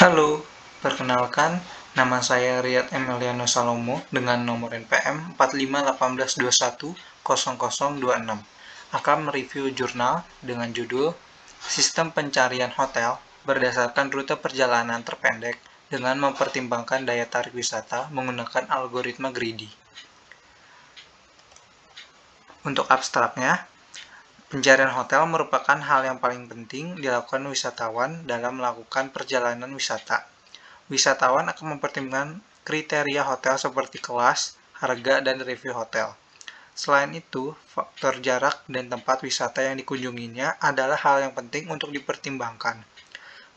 Halo, perkenalkan, nama saya Riyad Emiliano Salomo dengan nomor NPM 4518210026. Akan mereview jurnal dengan judul Sistem Pencarian Hotel berdasarkan rute perjalanan terpendek dengan mempertimbangkan daya tarik wisata menggunakan algoritma greedy. Untuk abstraknya, pencarian hotel merupakan hal yang paling penting dilakukan wisatawan dalam melakukan perjalanan wisata. Wisatawan akan mempertimbangkan kriteria hotel seperti kelas, harga, dan review hotel. Selain itu, faktor jarak dan tempat wisata yang dikunjunginya adalah hal yang penting untuk dipertimbangkan.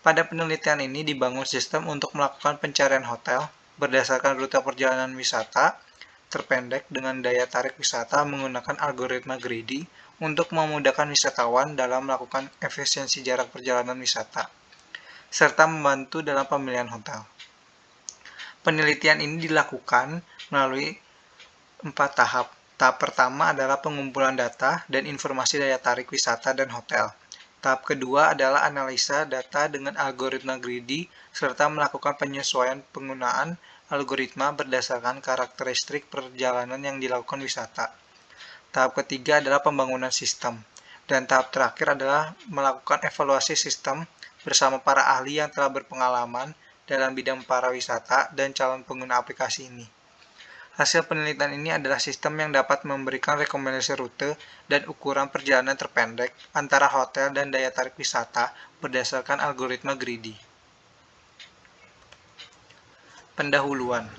Pada penelitian ini dibangun sistem untuk melakukan pencarian hotel berdasarkan rute perjalanan wisata terpendek dengan daya tarik wisata menggunakan algoritma greedy untuk memudahkan wisatawan dalam melakukan efisiensi jarak perjalanan wisata, serta membantu dalam pemilihan hotel. Penelitian ini dilakukan melalui 4 tahap. Tahap pertama adalah pengumpulan data dan informasi daya tarik wisata dan hotel. Tahap kedua adalah analisa data dengan algoritma greedy serta melakukan penyesuaian penggunaan algoritma berdasarkan karakteristik perjalanan yang dilakukan wisata. Tahap ketiga adalah pembangunan sistem. Dan tahap terakhir adalah melakukan evaluasi sistem bersama para ahli yang telah berpengalaman dalam bidang pariwisata dan calon pengguna aplikasi ini. Hasil penelitian ini adalah sistem yang dapat memberikan rekomendasi rute dan ukuran perjalanan terpendek antara hotel dan daya tarik wisata berdasarkan algoritma greedy. Pendahuluan.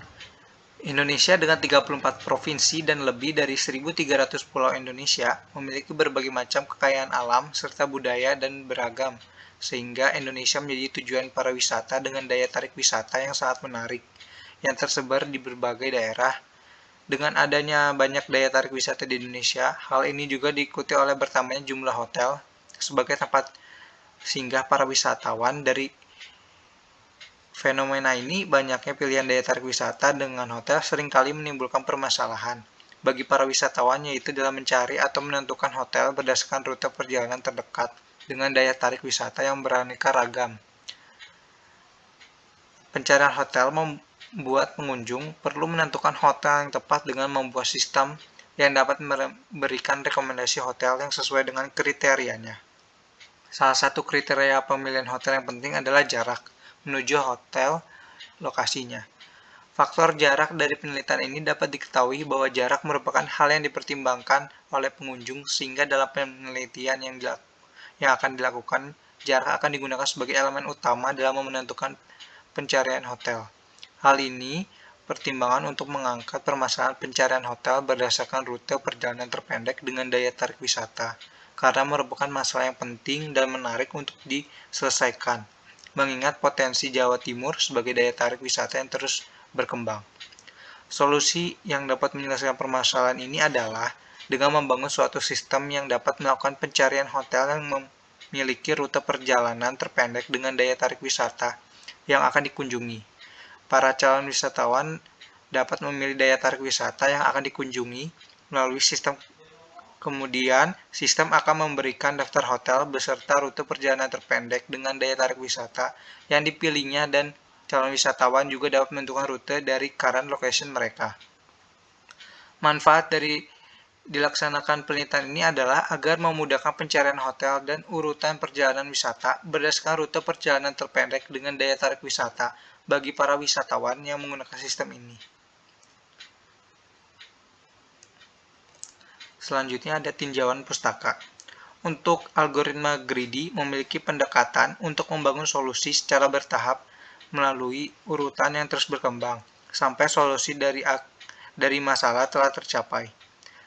Indonesia dengan 34 provinsi dan lebih dari 1.300 pulau Indonesia memiliki berbagai macam kekayaan alam serta budaya dan beragam, sehingga Indonesia menjadi tujuan para wisata dengan daya tarik wisata yang sangat menarik, yang tersebar di berbagai daerah. Dengan adanya banyak daya tarik wisata di Indonesia, hal ini juga diikuti oleh bertambahnya jumlah hotel sebagai tempat singgah para wisatawan. Dari fenomena ini, banyaknya pilihan daya tarik wisata dengan hotel seringkali menimbulkan permasalahan bagi para wisatawan, yaitu dalam mencari atau menentukan hotel berdasarkan rute perjalanan terdekat dengan daya tarik wisata yang beraneka ragam. Pencarian hotel membuat pengunjung perlu menentukan hotel yang tepat dengan membuat sistem yang dapat memberikan rekomendasi hotel yang sesuai dengan kriterianya. Salah satu kriteria pemilihan hotel yang penting adalah jarak menuju hotel lokasinya. Faktor jarak dari penelitian ini dapat diketahui bahwa jarak merupakan hal yang dipertimbangkan oleh pengunjung, sehingga dalam penelitian yang akan dilakukan, jarak akan digunakan sebagai elemen utama dalam menentukan pencarian hotel. Hal ini pertimbangan untuk mengangkat permasalahan pencarian hotel berdasarkan rute perjalanan terpendek dengan daya tarik wisata, karena merupakan masalah yang penting dan menarik untuk diselesaikan, mengingat potensi Jawa Timur sebagai daya tarik wisata yang terus berkembang. Solusi yang dapat menyelesaikan permasalahan ini adalah dengan membangun suatu sistem yang dapat melakukan pencarian hotel yang memiliki rute perjalanan terpendek dengan daya tarik wisata yang akan dikunjungi. Para calon wisatawan dapat memilih daya tarik wisata yang akan dikunjungi melalui sistem. Kemudian, sistem akan memberikan daftar hotel beserta rute perjalanan terpendek dengan daya tarik wisata yang dipilihnya, dan calon wisatawan juga dapat menentukan rute dari current location mereka. Manfaat dari dilaksanakan penelitian ini adalah agar memudahkan pencarian hotel dan urutan perjalanan wisata berdasarkan rute perjalanan terpendek dengan daya tarik wisata bagi para wisatawan yang menggunakan sistem ini. Selanjutnya ada tinjauan pustaka. Untuk algoritma greedy memiliki pendekatan untuk membangun solusi secara bertahap melalui urutan yang terus berkembang sampai solusi dari masalah telah tercapai.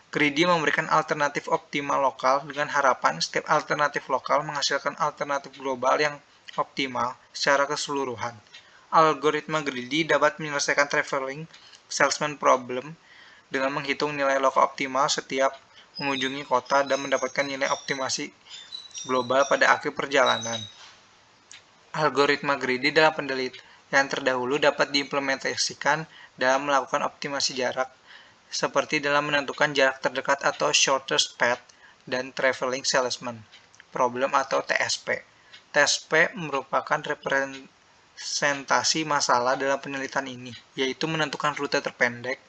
Greedy memberikan alternatif optimal lokal dengan harapan setiap alternatif lokal menghasilkan alternatif global yang optimal secara keseluruhan. Algoritma greedy dapat menyelesaikan traveling salesman problem dengan menghitung nilai lokal optimal setiap mengunjungi kota dan mendapatkan nilai optimasi global pada akhir perjalanan. Algoritma greedy dalam penelitian terdahulu dapat diimplementasikan dalam melakukan optimasi jarak, seperti dalam menentukan jarak terdekat atau shortest path dan traveling salesman problem atau TSP. TSP merupakan representasi masalah dalam penelitian ini, yaitu menentukan rute terpendek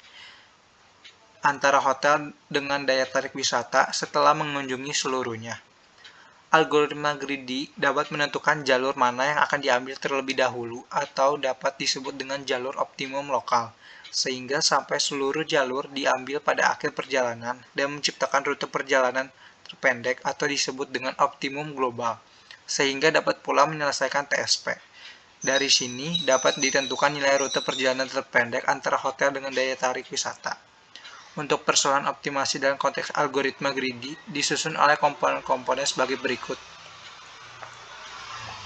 antara hotel dengan daya tarik wisata setelah mengunjungi seluruhnya. Algoritma greedy dapat menentukan jalur mana yang akan diambil terlebih dahulu atau dapat disebut dengan jalur optimum lokal, sehingga sampai seluruh jalur diambil pada akhir perjalanan dan menciptakan rute perjalanan terpendek atau disebut dengan optimum global, sehingga dapat pula menyelesaikan TSP. Dari sini dapat ditentukan nilai rute perjalanan terpendek antara hotel dengan daya tarik wisata. Untuk persoalan optimasi dalam konteks algoritma greedy disusun oleh komponen-komponen sebagai berikut.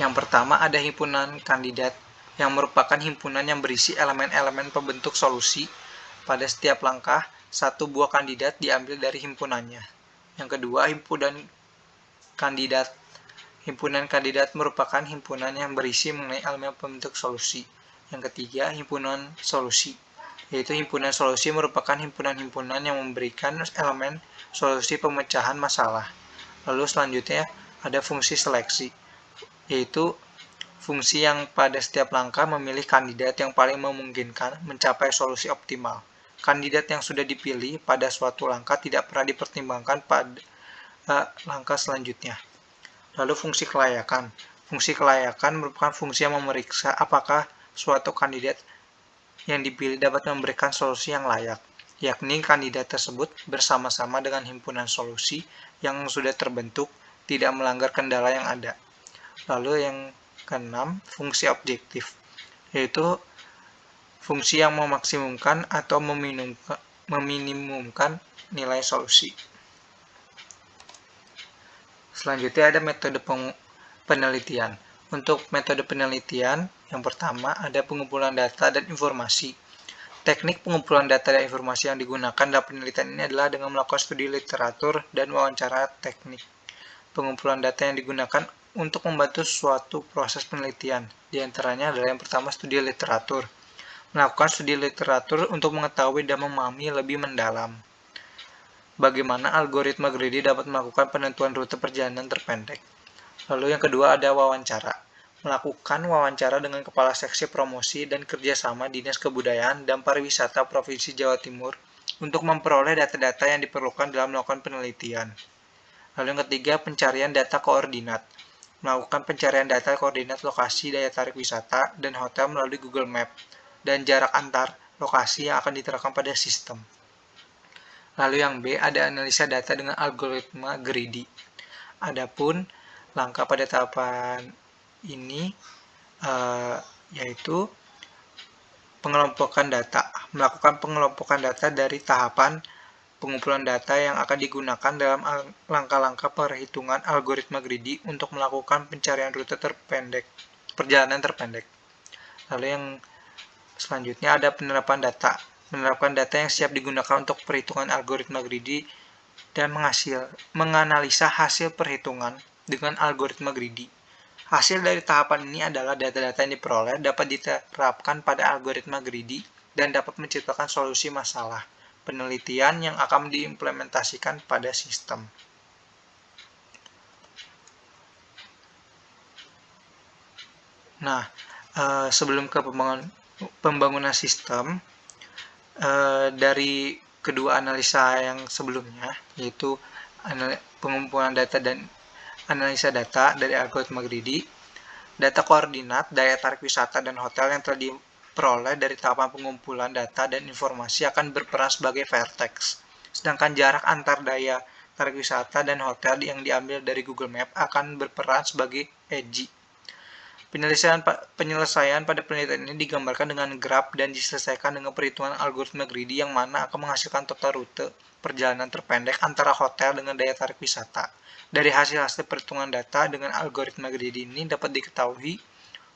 Yang pertama ada himpunan kandidat, yang merupakan himpunan yang berisi elemen-elemen pembentuk solusi. Pada setiap langkah, satu buah kandidat diambil dari himpunannya. Yang kedua, himpunan kandidat. Himpunan kandidat merupakan himpunan yang berisi mengenai elemen pembentuk solusi. Yang ketiga, himpunan solusi, yaitu himpunan solusi merupakan himpunan-himpunan yang memberikan elemen solusi pemecahan masalah. Lalu selanjutnya ada fungsi seleksi, yaitu fungsi yang pada setiap langkah memilih kandidat yang paling memungkinkan mencapai solusi optimal. Kandidat yang sudah dipilih pada suatu langkah tidak pernah dipertimbangkan pada langkah selanjutnya. Lalu fungsi kelayakan. Fungsi kelayakan merupakan fungsi yang memeriksa apakah suatu kandidat yang dipilih dapat memberikan solusi yang layak, yakni kandidat tersebut bersama-sama dengan himpunan solusi yang sudah terbentuk tidak melanggar kendala yang ada. Lalu yang keenam, fungsi objektif, yaitu fungsi yang memaksimumkan atau meminimumkan nilai solusi. Selanjutnya ada metode penelitian. Untuk metode penelitian, yang pertama ada pengumpulan data dan informasi. Teknik pengumpulan data dan informasi yang digunakan dalam penelitian ini adalah dengan melakukan studi literatur dan wawancara teknik. Pengumpulan data yang digunakan untuk membantu suatu proses penelitian, di antaranya adalah yang pertama studi literatur. Melakukan studi literatur untuk mengetahui dan memahami lebih mendalam bagaimana algoritma greedy dapat melakukan penentuan rute perjalanan terpendek. Lalu yang kedua ada wawancara. Melakukan wawancara dengan Kepala Seksi Promosi dan Kerjasama Dinas Kebudayaan dan Pariwisata Provinsi Jawa Timur untuk memperoleh data-data yang diperlukan dalam melakukan penelitian. Lalu yang ketiga, pencarian data koordinat. Melakukan pencarian data koordinat lokasi daya tarik wisata dan hotel melalui Google Map dan jarak antar lokasi yang akan diterapkan pada sistem. Lalu yang B, ada analisa data dengan algoritma greedy. Adapun langkah pada tahapan ini yaitu pengelompokan data. Melakukan pengelompokan data dari tahapan pengumpulan data yang akan digunakan dalam langkah-langkah perhitungan algoritma greedy untuk melakukan pencarian rute terpendek, perjalanan terpendek. Lalu yang selanjutnya ada penerapan data. Menerapkan data yang siap digunakan untuk perhitungan algoritma greedy dan menganalisa hasil perhitungan dengan algoritma greedy. Hasil dari tahapan ini adalah data-data yang diperoleh dapat diterapkan pada algoritma greedy dan dapat menciptakan solusi masalah penelitian yang akan diimplementasikan pada sistem. Nah, sebelum ke pembangunan sistem, dari kedua analisa yang sebelumnya, yaitu pengumpulan data dan analisa data dari algoritma greedy, data koordinat, daya tarik wisata, dan hotel yang telah diperoleh dari tahapan pengumpulan data dan informasi akan berperan sebagai vertex. Sedangkan jarak antar daya tarik wisata dan hotel yang diambil dari Google Map akan berperan sebagai edge. Penyelesaian pada penelitian ini digambarkan dengan graf dan diselesaikan dengan perhitungan algoritma greedy yang mana akan menghasilkan total rute perjalanan terpendek antara hotel dengan daya tarik wisata. Dari hasil-hasil perhitungan data dengan algoritma greedy ini dapat diketahui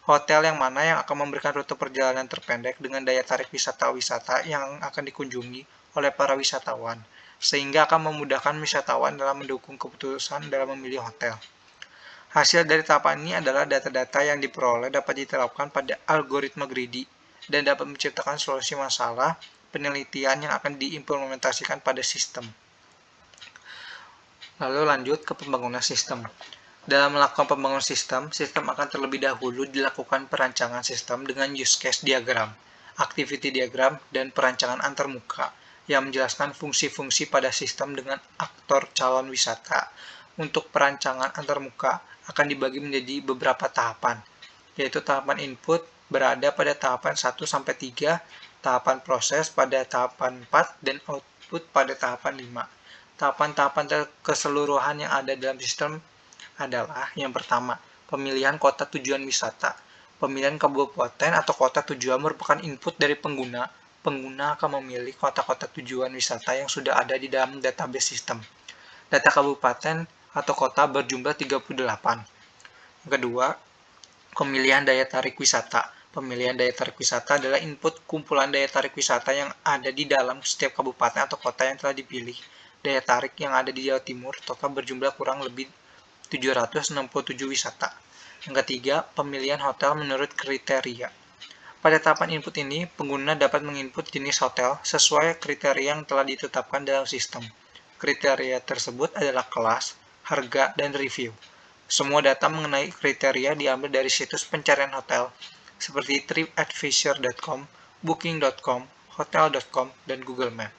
hotel yang mana yang akan memberikan rute perjalanan terpendek dengan daya tarik wisata-wisata yang akan dikunjungi oleh para wisatawan, sehingga akan memudahkan wisatawan dalam mendukung keputusan dalam memilih hotel. Hasil dari tahapan ini adalah data-data yang diperoleh dapat diterapkan pada algoritma greedy dan dapat menciptakan solusi masalah penelitian yang akan diimplementasikan pada sistem. Lalu lanjut ke pembangunan sistem. Dalam melakukan pembangunan sistem akan terlebih dahulu dilakukan perancangan sistem dengan use case diagram, activity diagram, dan perancangan antarmuka yang menjelaskan fungsi-fungsi pada sistem dengan aktor calon wisata. Untuk perancangan antarmuka akan dibagi menjadi beberapa tahapan, yaitu tahapan input berada pada tahapan 1-3, tahapan proses pada tahapan 4, dan output pada tahapan 5. Tahapan-tahapan keseluruhan yang ada dalam sistem adalah yang pertama, pemilihan kota tujuan wisata. Pemilihan kabupaten atau kota tujuan merupakan input dari pengguna. Pengguna akan memilih kota-kota tujuan wisata yang sudah ada di dalam database sistem. Data kabupaten atau kota berjumlah 38. Yang kedua, pemilihan daya tarik wisata. Pemilihan daya tarik wisata adalah input kumpulan daya tarik wisata yang ada di dalam setiap kabupaten atau kota yang telah dipilih. Daya tarik yang ada di Jawa Timur total berjumlah kurang lebih 767 wisata. Yang ketiga, pemilihan hotel menurut kriteria. Pada tahapan input ini, pengguna dapat menginput jenis hotel sesuai kriteria yang telah ditetapkan dalam sistem. Kriteria tersebut adalah kelas, harga, dan review. Semua data mengenai kriteria diambil dari situs pencarian hotel, seperti tripadvisor.com, booking.com, hotel.com, dan Google Maps.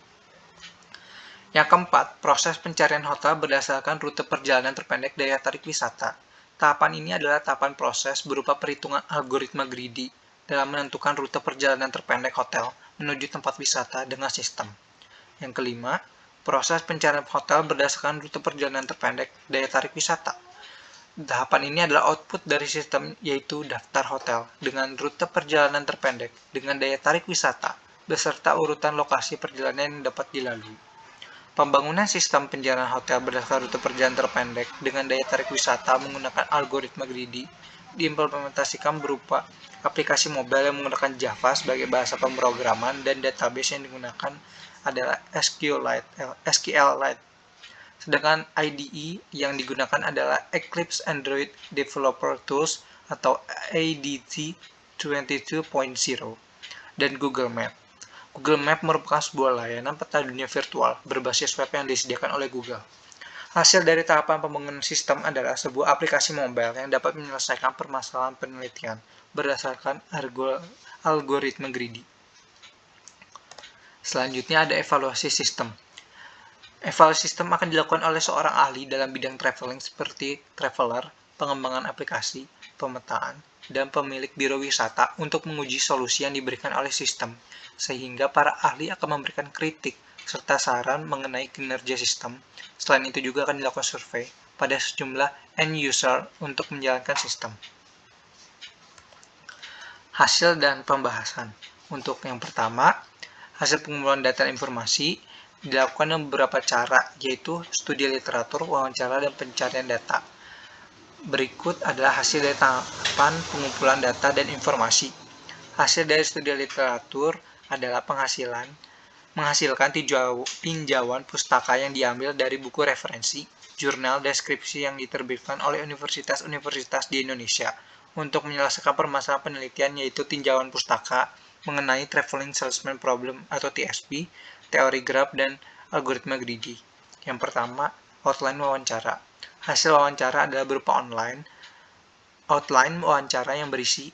Yang keempat, proses pencarian hotel berdasarkan rute perjalanan terpendek daya tarik wisata. Tahapan ini adalah tahapan proses berupa perhitungan algoritma greedy dalam menentukan rute perjalanan terpendek hotel menuju tempat wisata dengan sistem. Yang kelima, proses pencarian hotel berdasarkan rute perjalanan terpendek daya tarik wisata. Tahapan ini adalah output dari sistem, yaitu daftar hotel dengan rute perjalanan terpendek dengan daya tarik wisata beserta urutan lokasi perjalanan yang dapat dilalui. Pembangunan sistem penjarahan hotel berdasarkan rute perjalanan terpendek dengan daya tarik wisata menggunakan algoritma greedy diimplementasikan berupa aplikasi mobile yang menggunakan Java sebagai bahasa pemrograman dan database yang digunakan adalah SQLite. Sedangkan IDE yang digunakan adalah Eclipse Android Developer Tools atau ADT 22.0 dan Google Maps. Google Maps merupakan sebuah layanan peta dunia virtual berbasis web yang disediakan oleh Google. Hasil dari tahapan pembangunan sistem adalah sebuah aplikasi mobile yang dapat menyelesaikan permasalahan penelitian berdasarkan algoritma greedy. Selanjutnya ada evaluasi sistem. Evaluasi sistem akan dilakukan oleh seorang ahli dalam bidang traveling seperti traveler, pengembangan aplikasi, pemetaan, dan pemilik biro wisata untuk menguji solusi yang diberikan oleh sistem, sehingga para ahli akan memberikan kritik serta saran mengenai kinerja sistem. Selain itu juga akan dilakukan survei pada sejumlah end user untuk menjalankan sistem. Hasil dan pembahasan. Untuk yang pertama, hasil pengumpulan data dan informasi dilakukan dengan beberapa cara, yaitu studi literatur, wawancara, dan pencarian data. Berikut adalah hasil dari tahapan pengumpulan data dan informasi. Hasil dari studi literatur adalah menghasilkan tinjauan pustaka yang diambil dari buku referensi, jurnal, deskripsi yang diterbitkan oleh universitas-universitas di Indonesia untuk menyelesaikan permasalahan penelitian, yaitu tinjauan pustaka mengenai Traveling Salesman Problem atau TSP, teori graph, dan algoritma greedy. Yang pertama, outline wawancara. Hasil wawancara adalah berupa outline wawancara yang berisi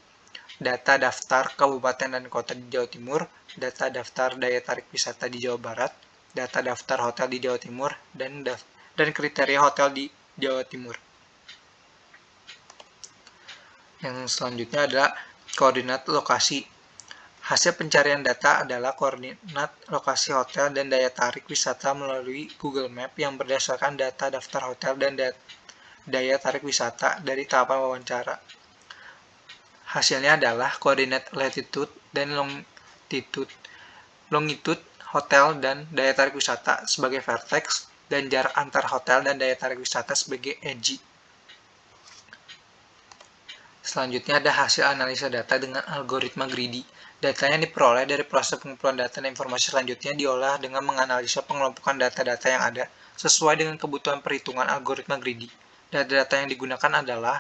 data daftar kabupaten dan kota di Jawa Timur, data daftar daya tarik wisata di Jawa Barat, data daftar hotel di Jawa Timur, dan kriteria hotel di Jawa Timur. Yang selanjutnya adalah koordinat lokasi. Hasil pencarian data adalah koordinat lokasi hotel dan daya tarik wisata melalui Google Maps yang berdasarkan data daftar hotel dan daya tarik wisata dari tahapan wawancara. Hasilnya adalah koordinat latitude dan longitude hotel dan daya tarik wisata sebagai vertex dan jarak antar hotel dan daya tarik wisata sebagai edge. Selanjutnya ada hasil analisa data dengan algoritma greedy. Data yang diperoleh dari proses pengumpulan data dan informasi selanjutnya diolah dengan menganalisa pengelompokan data-data yang ada sesuai dengan kebutuhan perhitungan algoritma greedy. Data-data yang digunakan adalah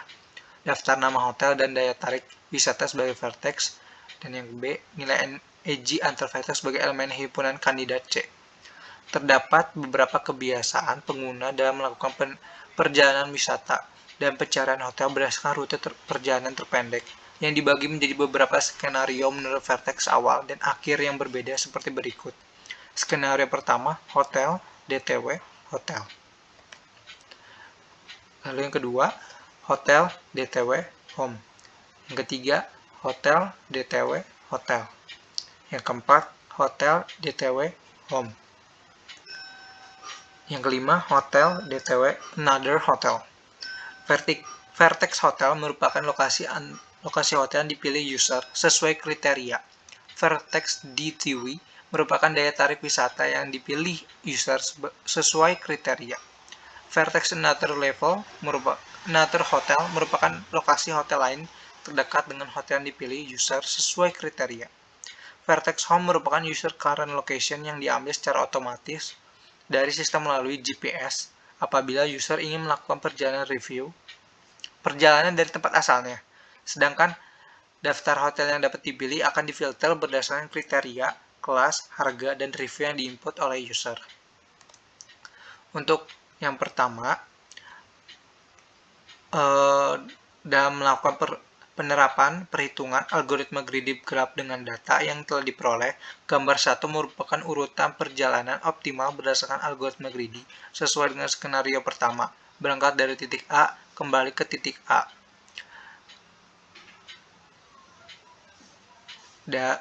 daftar nama hotel dan daya tarik wisata sebagai vertex, dan yang B, nilai edge antar vertex sebagai elemen himpunan kandidat C. Terdapat beberapa kebiasaan pengguna dalam melakukan perjalanan wisata. dan pencarian hotel berdasarkan rute perjalanan terpendek yang dibagi menjadi beberapa skenario menurut vertex awal dan akhir yang berbeda seperti berikut. Skenario pertama, hotel, DTW, hotel. Lalu yang kedua, hotel, DTW, home. Yang ketiga, hotel, DTW, hotel. Yang keempat, hotel, DTW, home. Yang kelima, hotel, DTW, another hotel. Vertex hotel merupakan lokasi hotel yang dipilih user sesuai kriteria. Vertex DTW merupakan daya tarik wisata yang dipilih user sesuai kriteria. Vertex another hotel merupakan lokasi hotel lain terdekat dengan hotel yang dipilih user sesuai kriteria. Vertex home merupakan user current location yang diambil secara otomatis dari sistem melalui GPS apabila user ingin melakukan perjalanan dari tempat asalnya. Sedangkan daftar hotel yang dapat dipilih akan difilter berdasarkan kriteria, kelas, harga, dan review yang diinput oleh user. Untuk yang pertama, dalam melakukan penerapan perhitungan algoritma greedy graph dengan data yang telah diperoleh, gambar 1 merupakan urutan perjalanan optimal berdasarkan algoritma greedy sesuai dengan skenario pertama, berangkat dari titik A kembali ke titik A.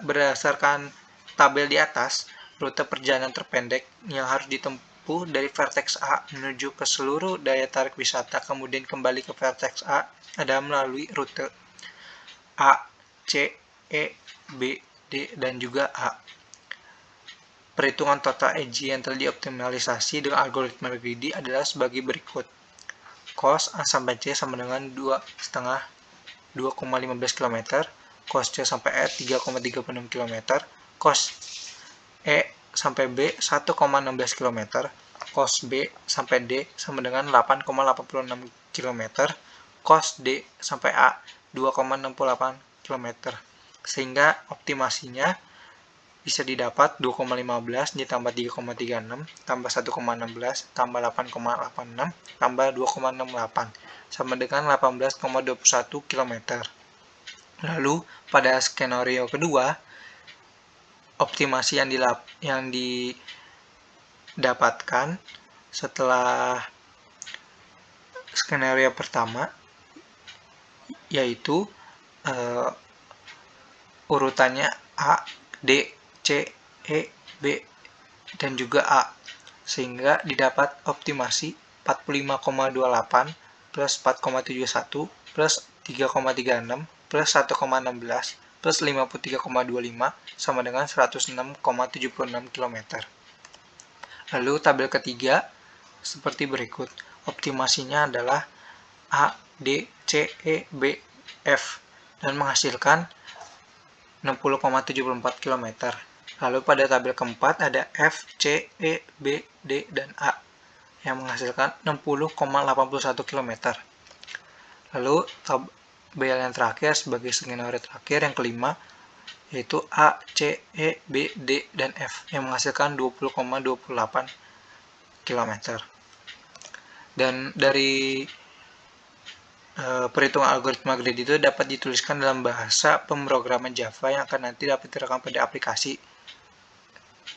Berdasarkan tabel di atas, rute perjalanan terpendek yang harus ditempuh dari vertex A menuju ke seluruh daya tarik wisata kemudian kembali ke vertex A adalah melalui rute A, C, E, B, D, dan juga A. Perhitungan total EG yang telah dioptimalisasi dengan algoritma greedy adalah sebagai berikut. Cos A sampai C sama dengan 2,15 km, cos C sampai E 3,36 km, cos E sampai B 1,16 km, cos B sampai D sama dengan 8,86 km, cos D sampai A 2,68 km. Sehingga optimasinya bisa didapat 2,15 ditambah 3,36 tambah 1,16 tambah 8,86 tambah 2,68 sama dengan 18,21 km. Lalu pada skenario kedua, optimasi yang didapatkan setelah skenario pertama yaitu urutannya A, D, C, E, B, dan juga A, sehingga didapat optimasi 45,28 plus 4,71 plus 3,36 plus 1,16 plus 53,25 sama dengan 106,76 km. Lalu tabel ketiga seperti berikut. Optimasinya adalah A, D, C, E, B, F dan menghasilkan 60,74 km. Lalu pada tabel keempat ada F, C, E, B, D, dan A yang menghasilkan 60,81 km. Lalu tabel yang terakhir sebagai skenario terakhir yang kelima yaitu A, C, E, B, D, dan F yang menghasilkan 20,28 km. Dan dari perhitungan algoritma greedy itu dapat dituliskan dalam bahasa pemrograman Java yang akan nanti dapat direkam pada aplikasi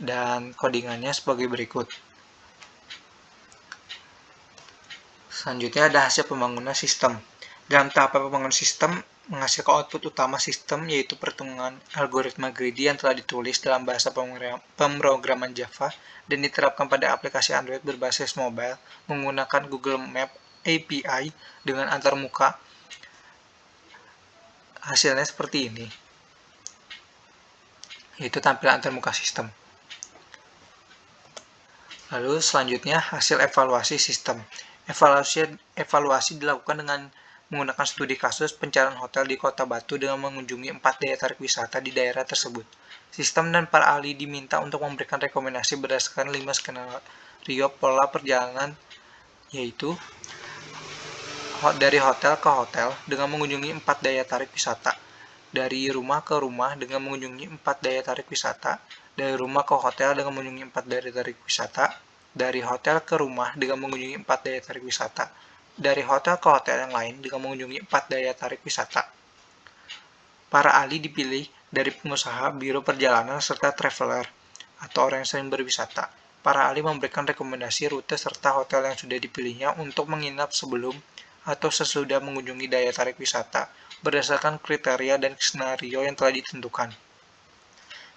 dan codingannya sebagai berikut. Selanjutnya ada hasil pembangunan sistem. Dalam tahapan pembangunan sistem menghasilkan output utama sistem yaitu perhitungan algoritma greedy yang telah ditulis dalam bahasa pemrograman Java dan diterapkan pada aplikasi Android berbasis mobile menggunakan Google Map API dengan antarmuka. Hasilnya seperti ini, yaitu tampilan antarmuka sistem. Lalu selanjutnya hasil evaluasi sistem. Evaluasi dilakukan dengan menggunakan studi kasus pencarian hotel di Kota Batu dengan mengunjungi 4 daya tarik wisata di daerah tersebut. Sistem dan para ahli diminta untuk memberikan rekomendasi berdasarkan 5 skenario pola perjalanan, yaitu dari hotel ke hotel dengan mengunjungi 4 daya tarik wisata, dari rumah ke rumah dengan mengunjungi 4 daya tarik wisata, dari rumah ke hotel dengan mengunjungi 4 daya tarik wisata, dari hotel ke rumah dengan mengunjungi 4 daya tarik wisata, dari hotel ke hotel yang lain dengan mengunjungi 4 daya tarik wisata. Para ahli dipilih dari pengusaha, biro perjalanan, serta traveler atau orang yang sering berwisata. Para ahli memberikan rekomendasi rute serta hotel yang sudah dipilihnya untuk menginap sebelum atau sesudah mengunjungi daya tarik wisata berdasarkan kriteria dan skenario yang telah ditentukan.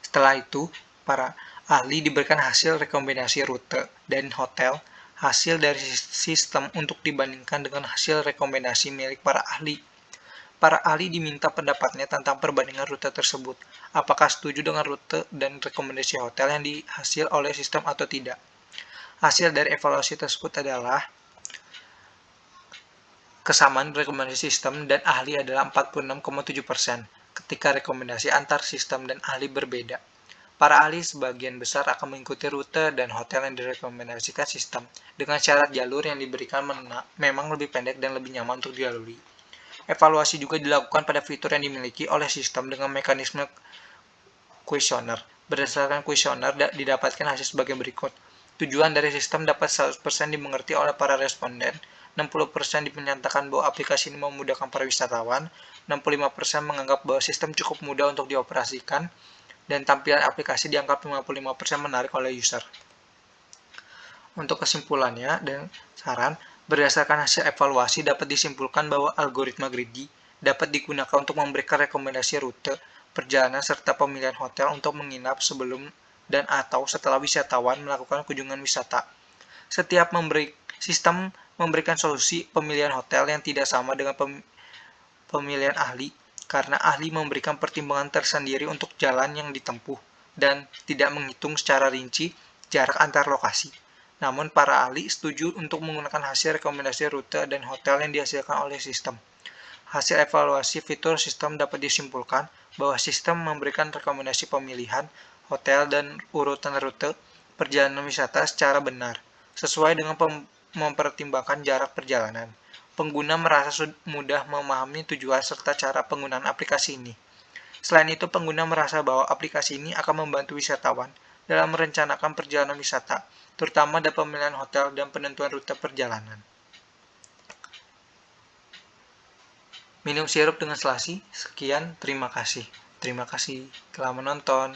Setelah itu, para ahli diberikan hasil rekomendasi rute dan hotel, hasil dari sistem untuk dibandingkan dengan hasil rekomendasi milik para ahli. Para ahli diminta pendapatnya tentang perbandingan rute tersebut, apakah setuju dengan rute dan rekomendasi hotel yang dihasil oleh sistem atau tidak. Hasil dari evaluasi tersebut adalah kesamaan rekomendasi sistem dan ahli adalah 46,7%, ketika rekomendasi antar sistem dan ahli berbeda. Para ahli sebagian besar akan mengikuti rute dan hotel yang direkomendasikan sistem, dengan syarat jalur yang diberikan memang lebih pendek dan lebih nyaman untuk dilalui. Evaluasi juga dilakukan pada fitur yang dimiliki oleh sistem dengan mekanisme kuesioner. Berdasarkan kuesioner didapatkan hasil sebagai berikut. Tujuan dari sistem dapat 100% dimengerti oleh para responden, 60% dinyatakan bahwa aplikasi ini memudahkan para wisatawan, 65% menganggap bahwa sistem cukup mudah untuk dioperasikan, dan tampilan aplikasi dianggap 55% menarik oleh user. Untuk kesimpulannya dan saran, berdasarkan hasil evaluasi dapat disimpulkan bahwa algoritma greedy dapat digunakan untuk memberikan rekomendasi rute, perjalanan, serta pemilihan hotel untuk menginap sebelum dan atau setelah wisatawan melakukan kunjungan wisata. Setiap sistem memberikan solusi pemilihan hotel yang tidak sama dengan pemilihan ahli, karena ahli memberikan pertimbangan tersendiri untuk jalan yang ditempuh dan tidak menghitung secara rinci jarak antar lokasi. Namun para ahli setuju untuk menggunakan hasil rekomendasi rute dan hotel yang dihasilkan oleh sistem. Hasil evaluasi fitur sistem dapat disimpulkan bahwa sistem memberikan rekomendasi pemilihan hotel dan urutan rute perjalanan wisata secara benar, sesuai dengan mempertimbangkan jarak perjalanan. Pengguna merasa mudah memahami tujuan serta cara penggunaan aplikasi ini. Selain itu, pengguna merasa bahwa aplikasi ini akan membantu wisatawan dalam merencanakan perjalanan wisata, terutama dalam pemilihan hotel dan penentuan rute perjalanan. Minum sirup dengan selasi. Sekian, terima kasih. Terima kasih telah menonton.